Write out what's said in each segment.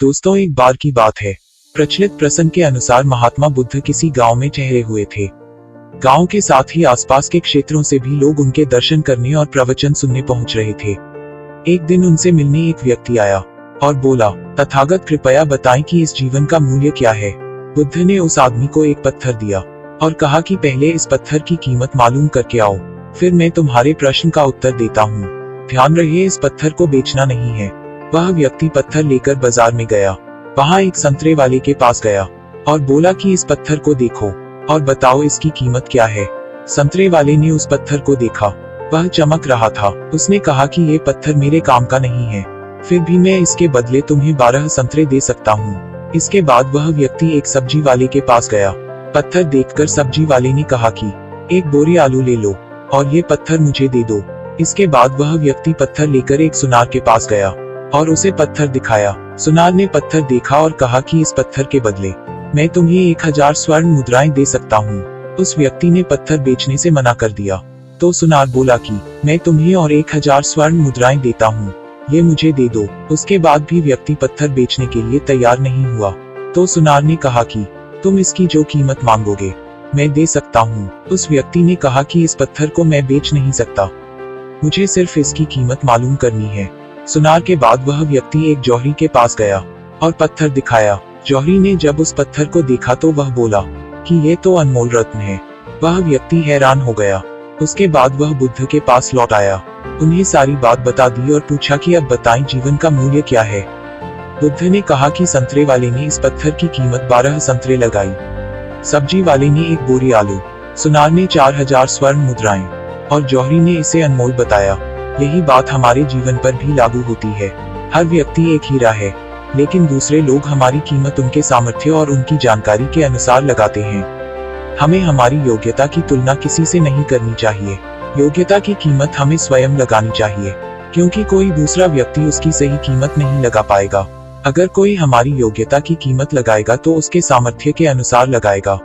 दोस्तों, एक बार की बात है। प्रचलित प्रसंग के अनुसार महात्मा बुद्ध किसी गांव में ठहरे हुए थे। गांव के साथ ही आसपास के क्षेत्रों से भी लोग उनके दर्शन करने और प्रवचन सुनने पहुंच रहे थे। एक दिन उनसे मिलने एक व्यक्ति आया और बोला, तथागत कृपया बताएं कि इस जीवन का मूल्य क्या है। बुद्ध ने उस आदमी को एक पत्थर दिया और कहा कि पहले इस पत्थर की कीमत मालूम करके आओ, फिर मैं तुम्हारे प्रश्न का उत्तर देता हूँ। ध्यान रहे, इस पत्थर को बेचना नहीं है। वह व्यक्ति पत्थर लेकर बाजार में गया। वहां एक संतरे वाले के पास गया और बोला कि इस पत्थर को देखो और बताओ इसकी कीमत क्या है। संतरे वाले ने उस पत्थर को देखा, वह चमक रहा था। उसने कहा कि ये पत्थर मेरे काम का नहीं है, फिर भी मैं इसके बदले तुम्हें 12 संतरे दे सकता हूँ। इसके बाद वह व्यक्ति एक सब्जी वाले के पास गया। पत्थर देखकर सब्जी वाले ने कहा कि एक बोरी आलू ले लो और ये पत्थर मुझे दे दो। इसके बाद वह व्यक्ति पत्थर लेकर एक सुनार के पास गया और उसे पत्थर दिखाया। सुनार ने पत्थर देखा और कहा कि इस पत्थर के बदले मैं तुम्हें 1000 स्वर्ण मुद्राएं दे सकता हूँ। उस व्यक्ति ने पत्थर बेचने से मना कर दिया। तो सुनार बोला कि मैं तुम्हें और 1000 स्वर्ण मुद्राएं देता हूँ, ये मुझे दे दो। उसके बाद भी व्यक्ति पत्थर बेचने के लिए तैयार नहीं हुआ। तो सुनार ने कहा कि तुम इसकी जो कीमत मांगोगे मैं दे सकता हूँ। उस व्यक्ति ने कहा कि इस पत्थर को मैं बेच नहीं सकता, मुझे सिर्फ इसकी कीमत मालूम करनी है। सुनार के बाद वह व्यक्ति एक जौहरी के पास गया और पत्थर दिखाया। जौहरी ने जब उस पत्थर को देखा तो वह बोला कि ये तो अनमोल रत्न है। वह व्यक्ति हैरान हो गया। उसके बाद वह बुद्ध के पास लौट आया, उन्हें सारी बात बता दी और पूछा कि अब बताएं जीवन का मूल्य क्या है। बुद्ध ने कहा कि संतरे वाले ने इस पत्थर की कीमत 12 संतरे लगाई, सब्जी वाले ने एक बोरी आलू, सुनार ने 4000 स्वर्ण मुद्राएं और जौहरी ने इसे अनमोल बताया। यही बात हमारे जीवन पर भी लागू होती है। हर व्यक्ति एक हीरा है, लेकिन दूसरे लोग हमारी कीमत उनके सामर्थ्य और उनकी जानकारी के अनुसार लगाते हैं। हमें हमारी योग्यता की तुलना किसी से नहीं करनी चाहिए। योग्यता की कीमत हमें स्वयं लगानी चाहिए, क्योंकि कोई दूसरा व्यक्ति उसकी सही कीमत नहीं लगा पाएगा। अगर कोई हमारी योग्यता की कीमत लगाएगा तो उसके सामर्थ्य के अनुसार लगाएगा।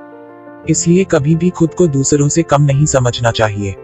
इसलिए कभी भी खुद को दूसरों से कम नहीं समझना चाहिए।